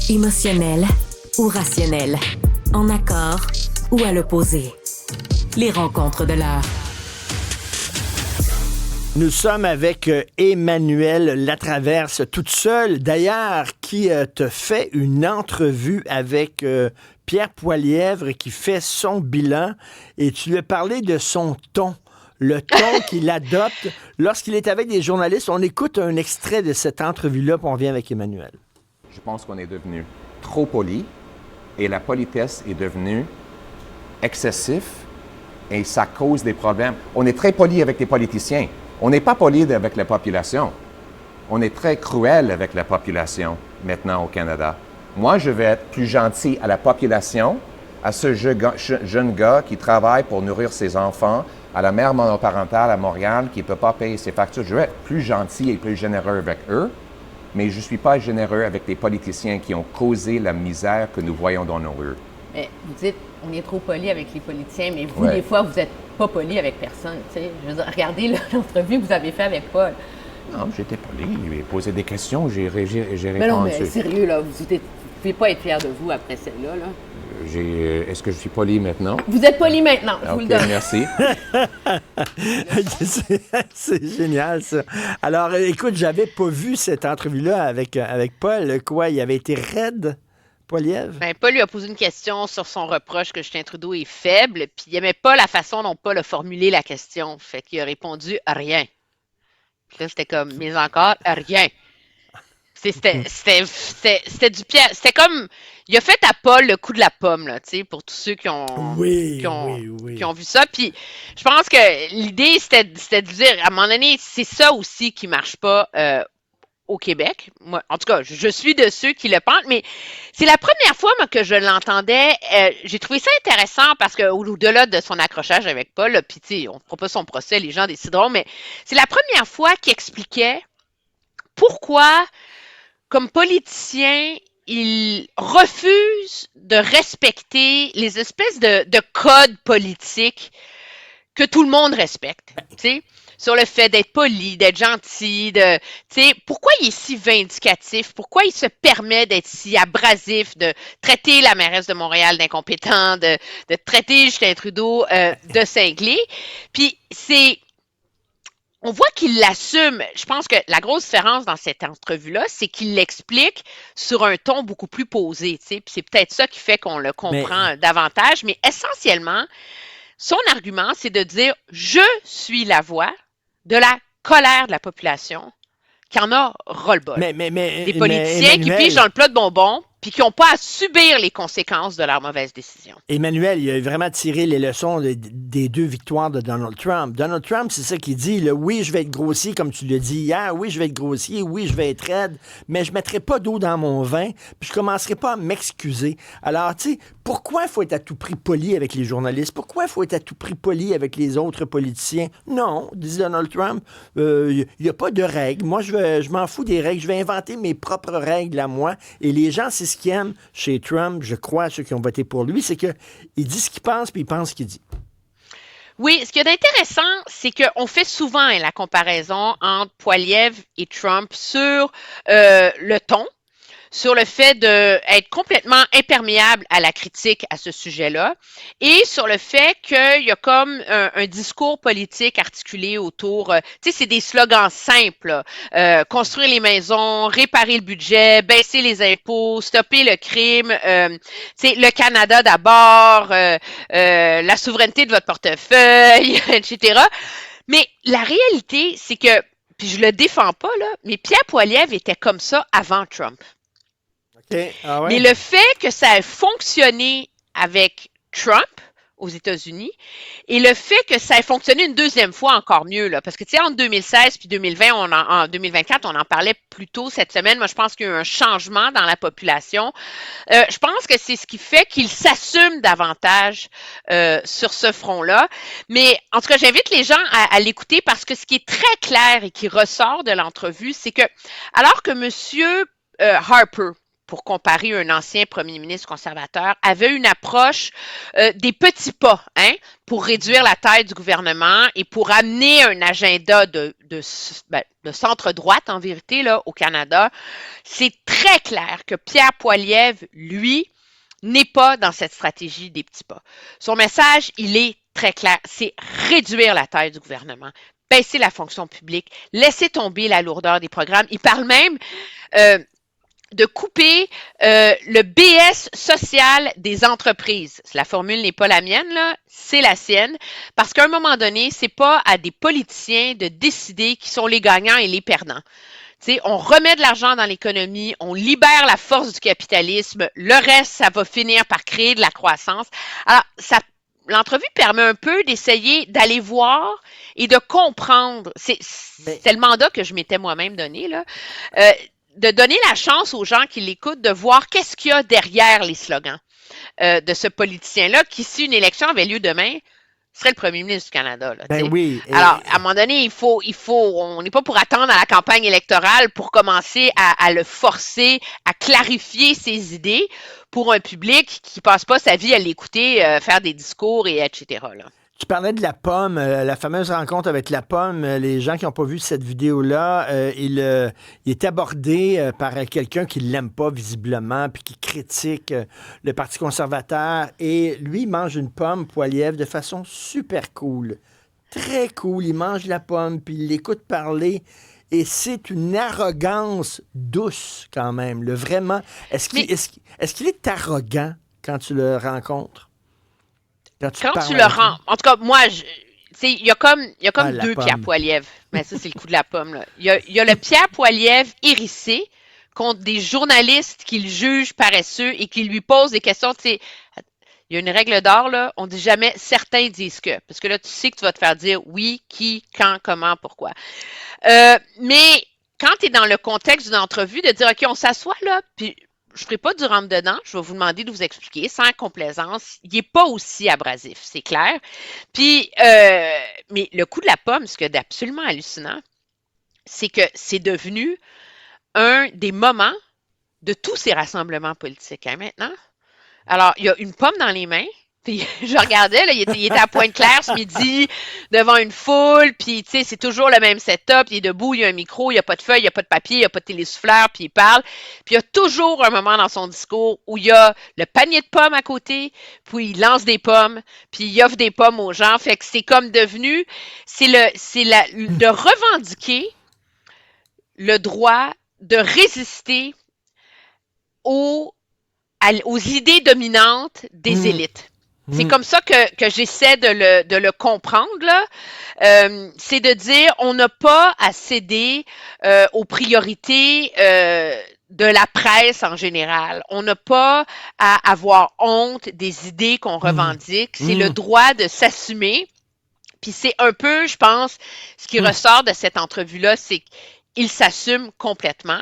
Émotionnel ou rationnel, en accord ou à l'opposé. Les rencontres de l'heure. Nous sommes avec Emmanuelle Latraverse, toute seule d'ailleurs, qui te fait une entrevue avec Pierre Poilievre qui fait son bilan et tu lui as parlé de son ton. Le ton qu'il adopte lorsqu'il est avec des journalistes. On écoute un extrait de cette entrevue-là, puis on revient avec Emmanuelle. Je pense qu'on est devenu trop poli et la politesse est devenue excessive et ça cause des problèmes. On est très poli avec les politiciens. On n'est pas poli avec la population. On est très cruel avec la population maintenant au Canada. Moi, je vais être plus gentil à la population, à ce jeune gars qui travaille pour nourrir ses enfants, à la mère monoparentale à Montréal qui ne peut pas payer ses factures. Je vais être plus gentil et plus généreux avec eux, mais je ne suis pas généreux avec les politiciens qui ont causé la misère que nous voyons dans nos rues. Mais vous dites, on est trop poli avec les politiciens, mais vous, des fois, vous n'êtes pas poli avec personne. T'sais. Je veux dire, regardez l'entrevue que vous avez faite avec Paul. Non, j'étais poli. Il m'a posé des questions, j'ai répondu. Mais non, mais sérieux, là, vous ne pouvez pas être fier de vous après celle-là. Là. Est-ce que je suis poli maintenant? Vous êtes poli maintenant, je vous le donne. Merci. C'est génial, ça. Alors, écoute, j'avais pas vu cette entrevue-là avec Paul. Quoi, il avait été raide, Poilievre? Ben, Paul lui a posé une question sur son reproche que Justin Trudeau est faible, puis il n'aimait pas la façon dont Paul a formulé la question. Fait qu'il a répondu « rien ». Puis là, c'était comme « mais encore, rien ». C'était du Pierre. C'était comme. Il a fait à Paul le coup de la pomme, là, tu sais, pour tous ceux qui ont vu ça. Puis je pense que l'idée, c'était de dire, à un moment donné, c'est ça aussi qui marche pas au Québec. Moi, en tout cas, je suis de ceux qui le pensent, mais c'est la première fois moi, que je l'entendais. J'ai trouvé ça intéressant parce que au-delà de son accrochage avec Paul, puis tu sais, on ne fera pas son procès, les gens décideront, mais c'est la première fois qu'il expliquait pourquoi, comme politicien, il refuse de respecter les espèces de codes politiques que tout le monde respecte, tu sais, sur le fait d'être poli, d'être gentil, tu sais, pourquoi il est si vindicatif, pourquoi il se permet d'être si abrasif, de traiter la mairesse de Montréal d'incompétent, de traiter Justin Trudeau de cinglé, puis on voit qu'il l'assume. Je pense que la grosse différence dans cette entrevue-là, c'est qu'il l'explique sur un ton beaucoup plus posé. Tu sais. Puis c'est peut-être ça qui fait qu'on le comprend davantage. Mais essentiellement, son argument, c'est de dire « Je suis la voix de la colère de la population qui en a ras-le-bol. » Des politiciens qui pigent dans le plat de bonbons puis qui n'ont pas à subir les conséquences de leurs mauvaises décisions. Emmanuel, il a vraiment tiré les leçons des deux victoires de Donald Trump. Donald Trump, c'est ça qu'il dit, là, oui, je vais être grossier, comme tu l'as dit hier, oui, je vais être grossier, oui, je vais être raide, mais je ne mettrai pas d'eau dans mon vin, puis je ne commencerai pas à m'excuser. Alors, tu sais, pourquoi il faut être à tout prix poli avec les journalistes? Pourquoi il faut être à tout prix poli avec les autres politiciens? Non, dit Donald Trump, il n'y a pas de règles. Moi, je m'en fous des règles. Je vais inventer mes propres règles à moi. Et les gens, c'est ce qu'ils aiment chez Trump, je crois, ceux qui ont voté pour lui, c'est qu'il dit ce qu'il pense, puis il pense ce qu'il dit. Oui, ce qui est intéressant, c'est qu'on fait souvent la comparaison entre Poilievre et Trump sur le ton, sur le fait d'être complètement imperméable à la critique à ce sujet-là et sur le fait qu'il y a comme un discours politique articulé autour, tu sais, c'est des slogans simples, construire les maisons, réparer le budget, baisser les impôts, stopper le crime, tu sais, le Canada d'abord, la souveraineté de votre portefeuille, etc. Mais la réalité, c'est que, puis je le défends pas, là, mais Pierre Poilievre était comme ça avant Trump. Okay. Ah ouais. Mais le fait que ça a fonctionné avec Trump aux États-Unis et le fait que ça ait fonctionné une deuxième fois encore mieux, là, parce que tu sais, entre 2016 puis 2020, en 2024, on en parlait plus tôt cette semaine. Moi, je pense qu'il y a eu un changement dans la population. Je pense que c'est ce qui fait qu'il s'assume davantage sur ce front-là. Mais en tout cas, j'invite les gens à l'écouter parce que ce qui est très clair et qui ressort de l'entrevue, c'est que alors que Monsieur Harper pour comparer un ancien premier ministre conservateur, avait une approche des petits pas, hein, pour réduire la taille du gouvernement et pour amener un agenda de centre-droite, en vérité, là, au Canada. C'est très clair que Pierre Poilievre, lui, n'est pas dans cette stratégie des petits pas. Son message, il est très clair, c'est réduire la taille du gouvernement, baisser la fonction publique, laisser tomber la lourdeur des programmes. Il parle même de couper le BS social des entreprises. La formule n'est pas la mienne, là, c'est la sienne, parce qu'à un moment donné, c'est pas à des politiciens de décider qui sont les gagnants et les perdants. T'sais, on remet de l'argent dans l'économie, on libère la force du capitalisme, le reste, ça va finir par créer de la croissance. Alors, l'entrevue permet un peu d'essayer d'aller voir et de comprendre. C'est le mandat que je m'étais moi-même donné, là. De donner la chance aux gens qui l'écoutent de voir qu'est-ce qu'il y a derrière les slogans de ce politicien-là, qui, si une élection avait lieu demain, serait le premier ministre du Canada. Là, ben oui. Alors, à un moment donné, on n'est pas pour attendre à la campagne électorale pour commencer à le forcer à clarifier ses idées pour un public qui passe pas sa vie à l'écouter, faire des discours et etc. Là. Tu parlais de la pomme, la fameuse rencontre avec la pomme. Les gens qui n'ont pas vu cette vidéo-là, il est abordé par quelqu'un qui ne l'aime pas visiblement, puis qui critique le Parti conservateur. Et lui, il mange une pomme, Poilievre, de façon super cool. Très cool. Il mange la pomme, puis il l'écoute parler. Et c'est une arrogance douce, quand même. Vraiment. Est-ce qu'il est arrogant quand tu le rencontres? Quand tu le rends. En tout cas, moi, il y a comme deux pomme. Pierre Poilievre. Mais ça, c'est le coup de la pomme. Là. Il y a le Pierre Poilievre hérissé contre des journalistes qui le jugent paresseux et qui lui posent des questions. Il y a une règle d'or, là. On dit jamais certains disent que. Parce que là, tu sais que tu vas te faire dire oui, qui, quand, comment, pourquoi. Mais quand tu es dans le contexte d'une entrevue, de dire OK, on s'assoit là, puis je ne ferai pas du rentre-dedans, je vais vous demander de vous expliquer sans complaisance. Il n'est pas aussi abrasif, c'est clair. Puis, mais le coup de la pomme, ce qui est absolument hallucinant, c'est que c'est devenu un des moments de tous ces rassemblements politiques, hein, maintenant. Alors, il y a une pomme dans les mains, puis je regardais, là, il était à Pointe-Claire ce midi, devant une foule, puis tu sais, c'est toujours le même setup, il est debout, il y a un micro, il n'y a pas de feuille, il n'y a pas de papier, il n'y a pas de télésouffleur, puis il parle. Puis il y a toujours un moment dans son discours où il y a le panier de pommes à côté, puis il lance des pommes, puis il offre des pommes aux gens. Fait que c'est comme devenu, de revendiquer le droit de résister aux idées dominantes des élites. C'est comme ça que j'essaie de le comprendre, là. C'est de dire, on n'a pas à céder aux priorités de la presse en général. On n'a pas à avoir honte des idées qu'on revendique. C'est le droit de s'assumer. Puis c'est un peu, je pense, ce qui ressort de cette entrevue-là, c'est ils s'assument complètement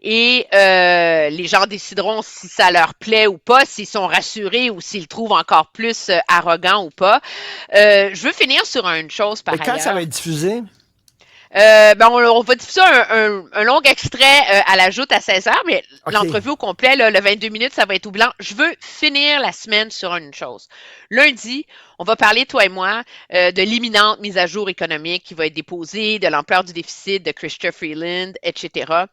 et les gens décideront si ça leur plaît ou pas, s'ils sont rassurés ou s'ils trouvent encore plus arrogant ou pas. Je veux finir sur une chose par ailleurs. Quand ça va être diffusé? On va diffuser un long extrait à la joute à 16h, mais l'entrevue au complet, là, le 22 minutes, ça va être tout blanc. Je veux finir la semaine sur une chose. Lundi, on va parler, toi et moi, de l'imminente mise à jour économique qui va être déposée, de l'ampleur du déficit de Chrystia Freeland, etc.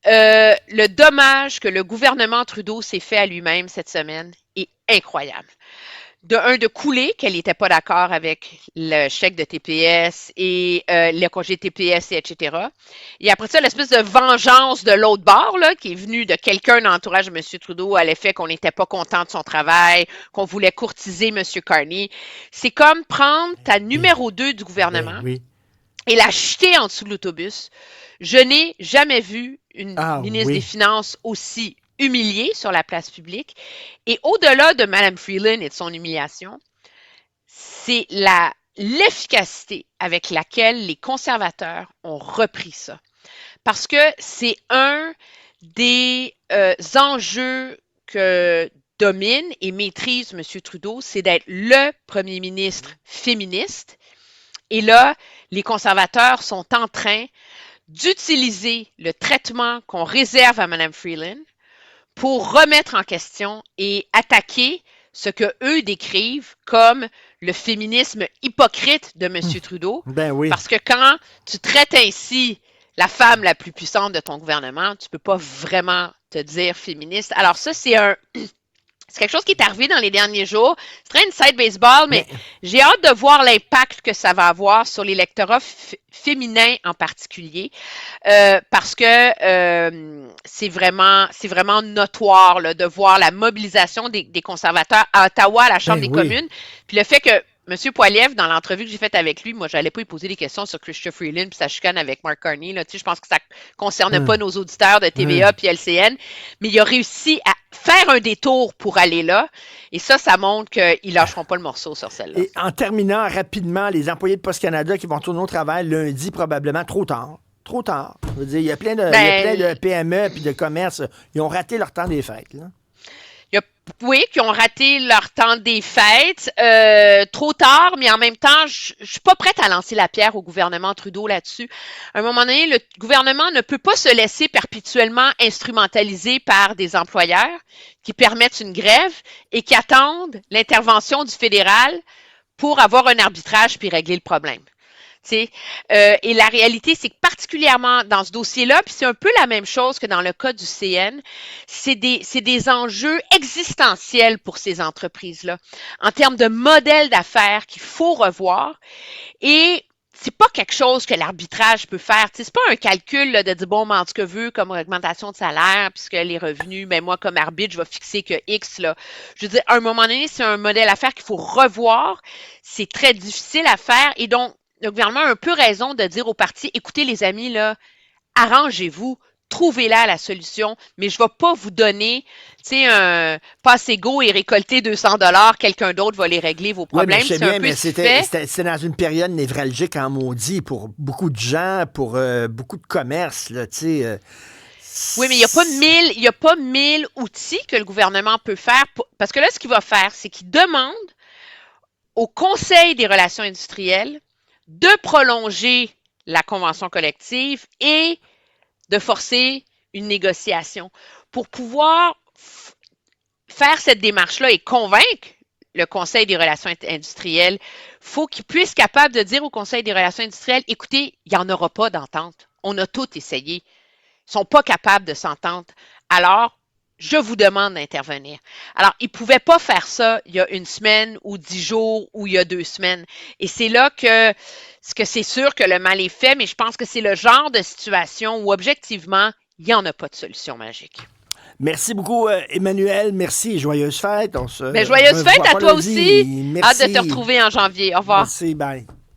Le dommage que le gouvernement Trudeau s'est fait à lui-même cette semaine est incroyable. De couler qu'elle n'était pas d'accord avec le chèque de TPS et le congé TPS, et etc. Et après ça, l'espèce de vengeance de l'autre bord, là, qui est venue de quelqu'un dans l'entourage de M. Trudeau à l'effet qu'on n'était pas content de son travail, qu'on voulait courtiser M. Carney. C'est comme prendre ta numéro 2 du gouvernement et la jeter en dessous de l'autobus. Je n'ai jamais vu une ministre des Finances aussi humiliée sur la place publique. Et au-delà de Mme Freeland et de son humiliation, c'est l'efficacité avec laquelle les conservateurs ont repris ça. Parce que c'est un des enjeux que domine et maîtrise M. Trudeau, c'est d'être le premier ministre féministe. Et là, les conservateurs sont en train d'utiliser le traitement qu'on réserve à Mme Freeland pour remettre en question et attaquer ce que eux décrivent comme le féminisme hypocrite de M. Trudeau. Ben oui. Parce que quand tu traites ainsi la femme la plus puissante de ton gouvernement, tu peux pas vraiment te dire féministe. Alors ça, c'est quelque chose qui est arrivé dans les derniers jours. C'est très inside baseball, mais j'ai hâte de voir l'impact que ça va avoir sur l'électorat féminin en particulier, parce que c'est vraiment notoire là, de voir la mobilisation des conservateurs à Ottawa, à la Chambre des communes, puis le fait que M. Poilievre, dans l'entrevue que j'ai faite avec lui, moi, j'allais pas lui poser des questions sur Chrystia Freeland puis sa chicane avec Mark Carney. Là. Tu sais, je pense que ça concerne pas nos auditeurs de TVA puis LCN, mais il a réussi à faire un détour pour aller là. Et ça montre qu'ils lâcheront pas le morceau sur celle-là. Et en terminant rapidement, les employés de Post Canada qui vont tourner au travail lundi, probablement trop tard. Trop tard. Je veux dire, il y a plein de PME et de commerces. Ils ont raté leur temps des fêtes. Là. Oui, qui ont raté leur temps des fêtes, trop tard, mais en même temps, je suis pas prête à lancer la pierre au gouvernement Trudeau là-dessus. À un moment donné, le gouvernement ne peut pas se laisser perpétuellement instrumentaliser par des employeurs qui permettent une grève et qui attendent l'intervention du fédéral pour avoir un arbitrage puis régler le problème. Et la réalité, c'est que particulièrement dans ce dossier-là, puis c'est un peu la même chose que dans le cas du CN, c'est des enjeux existentiels pour ces entreprises-là, en termes de modèle d'affaires qu'il faut revoir. Et c'est pas quelque chose que l'arbitrage peut faire. C'est pas un calcul là, de dire, bon, mais en tout cas, vu comme augmentation de salaire, puisque les revenus, ben moi, comme arbitre, je vais fixer que X. Là. Je veux dire, à un moment donné, c'est un modèle d'affaires qu'il faut revoir. C'est très difficile à faire. Et donc, le gouvernement a un peu raison de dire aux partis, écoutez les amis, là, arrangez-vous, trouvez-la la solution, mais je ne vais pas vous donner, un passe-égo et récolter 200 $, quelqu'un d'autre va les régler vos problèmes. Oui, mais c'était dans une période névralgique en maudit pour beaucoup de gens, pour beaucoup de commerces, là, oui, mais il n'y a pas 1000 outils que le gouvernement peut faire, parce que là, ce qu'il va faire, c'est qu'il demande au Conseil des relations industrielles de prolonger la convention collective et de forcer une négociation. Pour pouvoir faire cette démarche-là et convaincre le Conseil des relations industrielles, il faut qu'il puisse être capable de dire au Conseil des relations industrielles, écoutez, il n'y en aura pas d'entente. On a tout essayé. Ils ne sont pas capables de s'entendre. Alors, je vous demande d'intervenir. Alors, ils ne pouvaient pas faire ça il y a une semaine ou 10 jours ou il y a 2 semaines. Et c'est là que c'est sûr que le mal est fait, mais je pense que c'est le genre de situation où, objectivement, il n'y en a pas de solution magique. Merci beaucoup, Emmanuel. Merci. Joyeuses fêtes. Joyeuses fêtes à toi aussi. Merci. Hâte de te retrouver en janvier. Au revoir. Merci. Bye.